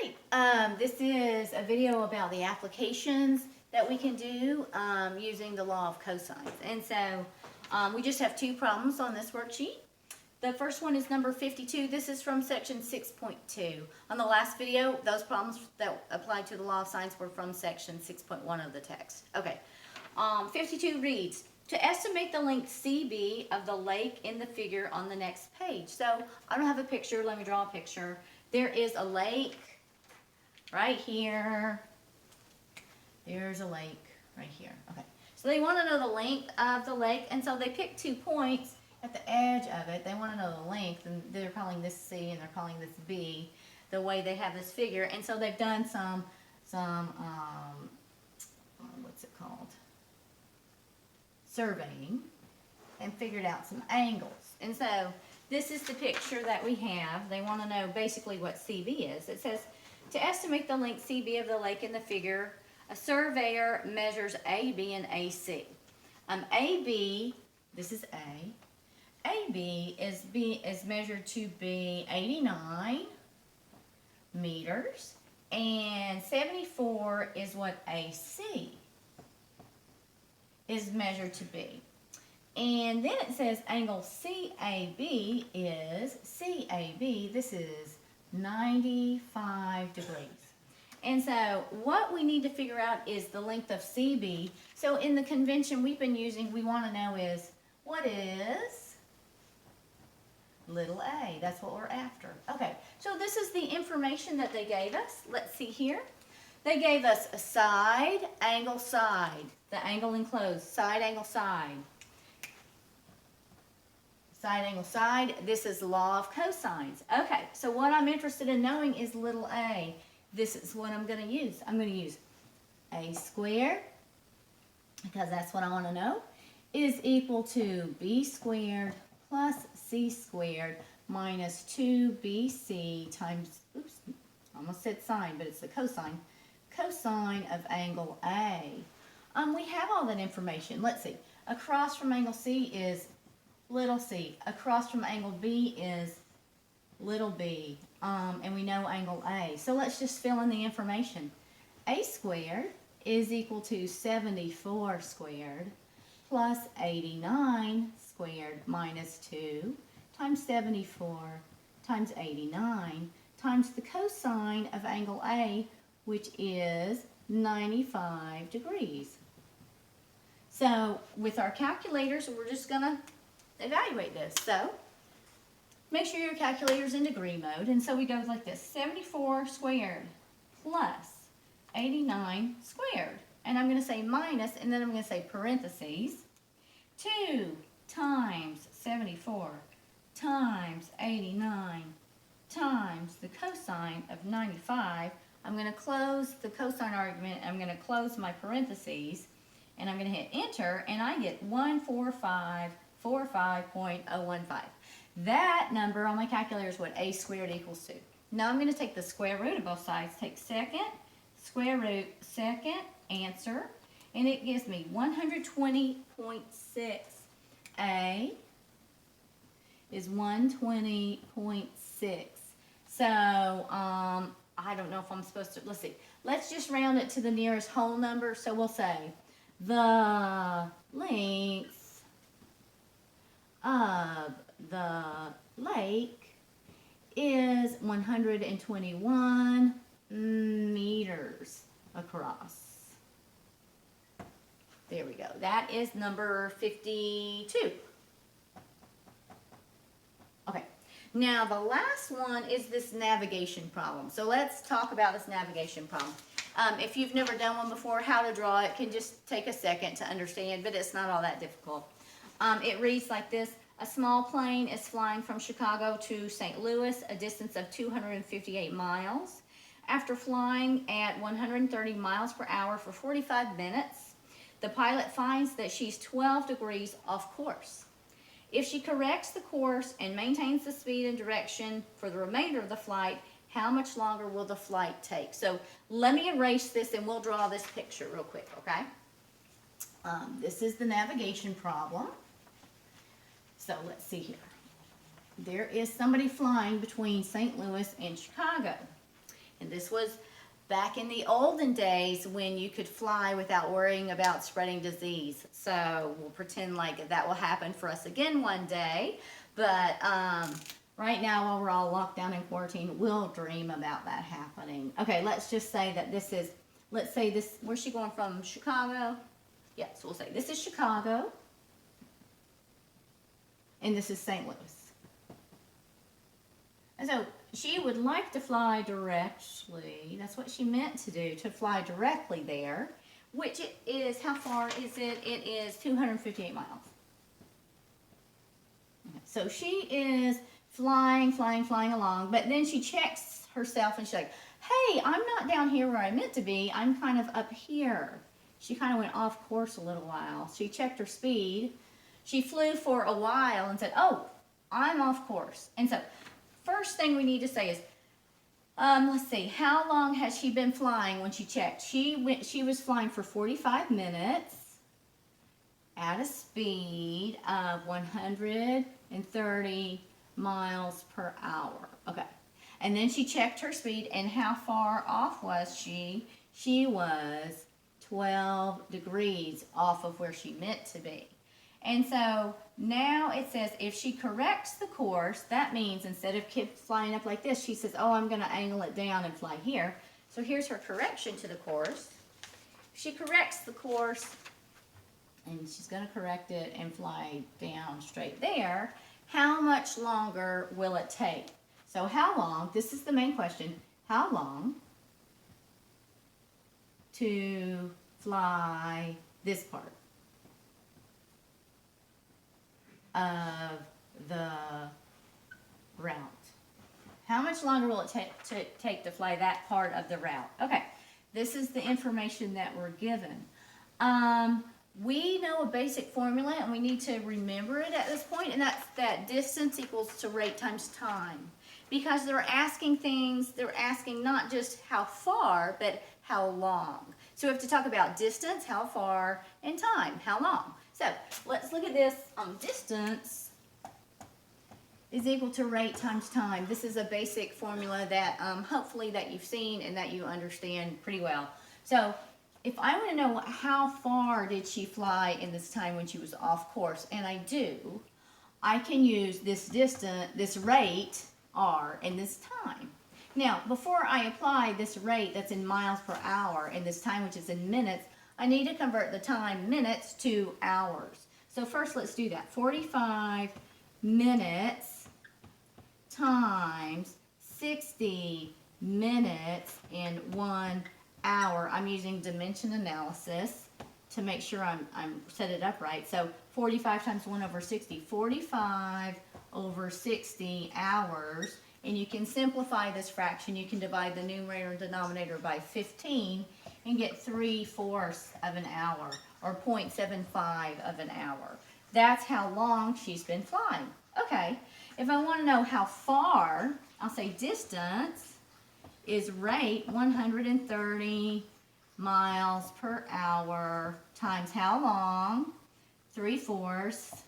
right, this is a video about the applications that we can do using the law of cosines. And so we just have two problems on this worksheet. The first one is number 52. This is from section 6.2. On the last video, those problems that applied to the law of sines were from section 6.1 of the text. Okay, 52 reads, to estimate the length CB of the lake in the figure on the next page. So I don't have a picture. Let me draw a picture. There is a lake right here. There's a lake right here. Okay, so they want to know the length of the lake, and so they pick 2 points at the edge of it. They want to know the length, and they're calling this C and they're calling this B, the way they have this figure. And so they've done some what's it called? Surveying, and figured out some angles. And so this is the picture that we have. They want to know basically what CB is. It says, to estimate the length CB of the lake in the figure, a surveyor measures AB and AC. AB, this is A. AB is measured to be 89 meters, and 74 is what AC is measured to be. And then it says angle CAB is, this is 95 degrees. And so what we need to figure out is the length of CB. So in the convention we've been using, we want to know is, what is little a? That's what we're after. Okay, so this is the information that they gave us. Let's see here. They gave us a side, angle, side. The angle enclosed, side, angle, side. Side, angle, side. This is law of cosines. Okay, so what I'm interested in knowing is little a. This is what I'm going to use. I'm going to use a squared, because that's what I want to know, is equal to b squared plus c squared minus 2bc times, oops, almost said sine, but it's the cosine of angle A. We have all that information. Let's see. Across from angle C is little c. Across from angle B is little b. And we know angle A. So let's just fill in the information. A squared is equal to 74 squared plus 89 squared minus 2 times 74 times 89 times the cosine of angle A, which is 95 degrees. So with our calculators, we're just going to evaluate this. So make sure your calculator's in degree mode. And so we go like this, 74 squared plus 89 squared. And I'm going to say minus, and then I'm going to say parentheses, 2 times 74 times 89 times the cosine of 95. I'm going to close the cosine argument. I'm going to close my parentheses, and I'm going to hit enter, and I get 14545.015. That number on my calculator is what a squared equals to. Now I'm going to take the square root of both sides. Take second, square root, second, answer, and it gives me 120.6. A is 120.6. So, I don't know if I'm supposed to, let's see. Let's just round it to the nearest whole number. So we'll say the length of the lake is 121 meters across. There we go. That is number 52. Okay. Now the last one is this navigation problem. So let's talk about this navigation problem. If you've never done one before, how to draw it can just take a second to understand, but it's not all that difficult. It reads like this. A small plane is flying from Chicago to St. Louis, a distance of 258 miles. After flying at 130 miles per hour for 45 minutes, the pilot finds that she's 12 degrees off course. If she corrects the course and maintains the speed and direction for the remainder of the flight, how much longer will the flight take? So let me erase this and we'll draw this picture real quick, okay? This is the navigation problem. So let's see here. There is somebody flying between St. Louis and Chicago. And this was back in the olden days when you could fly without worrying about spreading disease. So we'll pretend like that will happen for us again one day. But right now, while we're all locked down in quarantine, we'll dream about that happening. Okay, let's just say that this is, let's say this, where's she going from? Chicago? Yes, we'll say this is Chicago. And this is St. Louis. And so she would like to fly directly. That's what she meant to do, to fly directly there. Which it is, how far is it? It is 258 miles. Okay, so she is flying along, but then she checks herself and she's like, hey, I'm not down here where I meant to be. I'm kind of up here. She kind of went off course a little while. She checked her speed. She flew for a while and said, oh, I'm off course. And so first thing we need to say is, let's see, how long has she been flying when she checked? She was flying for 45 minutes at a speed of 130 miles per hour. Okay. And then she checked her speed, and how far off was she? She was 12 degrees off of where she meant to be. And so now it says if she corrects the course, that means instead of flying up like this, she says, oh, I'm going to angle it down and fly here. So here's her correction to the course. She corrects the course, and she's going to correct it and fly down straight there. How much longer will it take? So how long, this is the main question, how long to fly this part of the route? How much longer will it take to fly that part of the route? Okay, this is the information that we're given. We know a basic formula, and we need to remember it at this point, and that's that distance equals to rate times time. Because they're asking things, they're asking not just how far, but how long. So we have to talk about distance, how far, and time, how long. So let's look at this. Distance is equal to rate times time. This is a basic formula that hopefully that you've seen and that you understand pretty well. So if I want to know how far did she fly in this time when she was off course, and I do, I can use this distance, this rate, R, and this time. Now, before I apply this rate that's in miles per hour and this time which is in minutes, I need to convert the time minutes to hours. So first let's do that. 45 minutes times 60 minutes in 1 hour. I'm using dimension analysis to make sure I'm set it up right. So 45 times 1 over 60. 45 over 60 hours. And you can simplify this fraction. You can divide the numerator and denominator by 15 and get 3/4 of an hour, or 0.75 of an hour. That's how long she's been flying. Okay, if I want to know how far, I'll say distance is rate 130 miles per hour times how long, 3/4,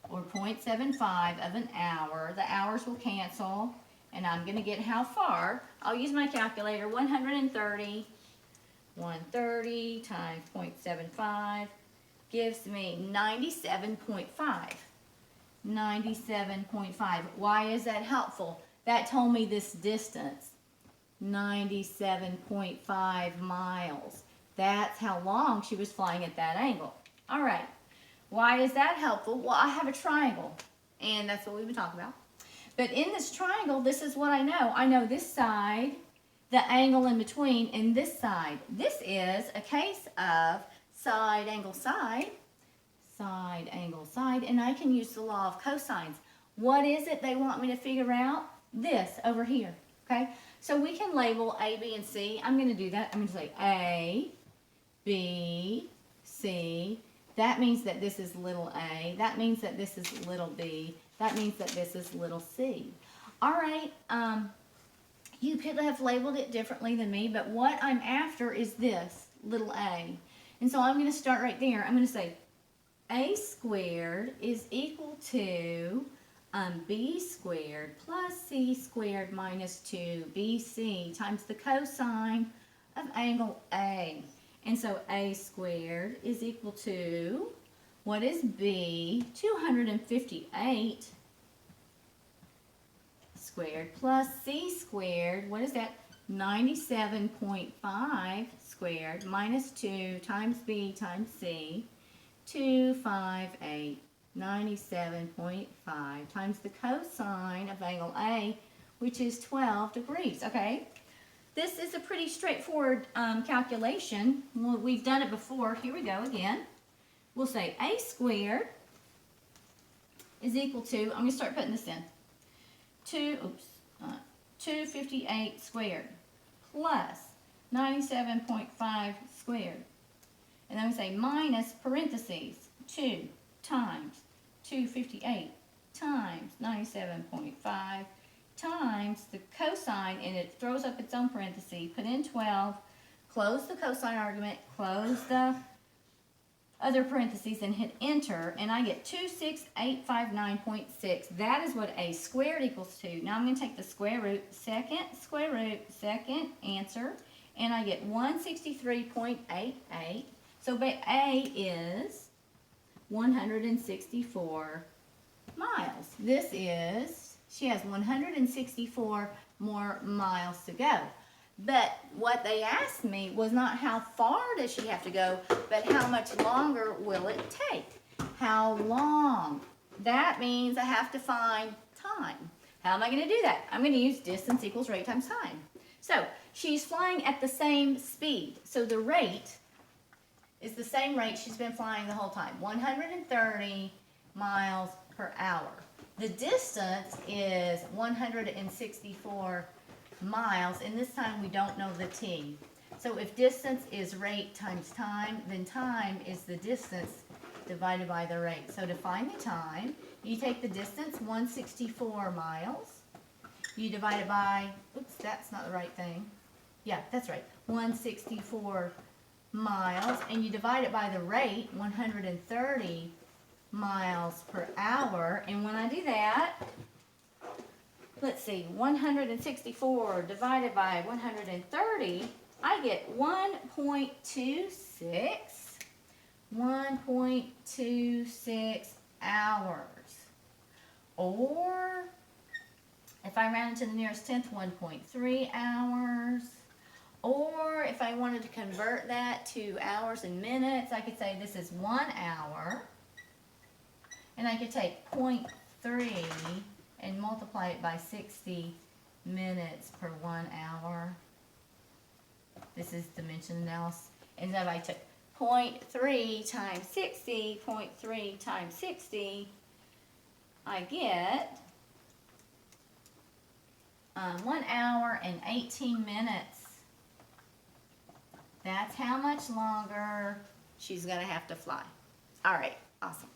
or 0.75 of an hour. The hours will cancel, and I'm going to get how far. I'll use my calculator. 130 times 0.75 gives me 97.5. 97.5. Why is that helpful? That told me this distance. 97.5 miles. That's how long she was flying at that angle. All right. Why is that helpful? Well, I have a triangle, and that's what we've been talking about. But in this triangle, this is what I know. I know this side, the angle in between, and this side. This is a case of side, angle, side, and I can use the law of cosines. What is it they want me to figure out? This over here, okay? So we can label A, B, and C. I'm going to do that. I'm going to say A, B, C. That means that this is little a. That means that this is little b. That means that this is little c. All right, you could have labeled it differently than me, but what I'm after is this, little a. And so I'm going to start right there. I'm going to say a squared is equal to b squared plus c squared minus 2bc times the cosine of angle A. And so a squared is equal to, what is b? 258 squared plus c squared, what is that? 97.5 squared minus 2 times b times c, 258. 97.5 times the cosine of angle A, which is 12 degrees, okay? This is a pretty straightforward calculation. Well, we've done it before. Here we go again. We'll say A squared is equal to, I'm going to start putting this in, 258 squared plus 97.5 squared. And then we say minus parentheses, 2 times 258 times 97.5 times the cosine, and it throws up its own parenthesis, put in 12, close the cosine argument, close the other parentheses, and hit enter, and I get 26859.6. That is what a squared equals to. Now I'm going to take the square root, second answer, and I get 163.88. So A is 164 miles. This is, she has 164 more miles to go. But what they asked me was not how far does she have to go, but how much longer will it take? How long? That means I have to find time. How am I going to do that? I'm going to use distance equals rate times time. So she's flying at the same speed. So the rate is the same rate she's been flying the whole time, 130 miles per hour. The distance is 164 miles, and this time we don't know the t. So if distance is rate times time, then time is the distance divided by the rate. So to find the time, you take the distance, 164 miles, you divide it by, oops, that's not the right thing. Yeah, that's right, 164 miles, and you divide it by the rate, 130 miles per hour. And when I do that, let's see, 164 divided by 130, I get 1.26 hours. Or if I round to the nearest tenth, 1.3 hours. Or if I wanted to convert that to hours and minutes, I could say this is 1 hour. And I could take 0.3 and multiply it by 60 minutes per 1 hour. This is dimension analysis. And so if I took 0.3 times 60, 0.3 times 60, I get 1 hour and 18 minutes. That's how much longer she's going to have to fly. All right, awesome.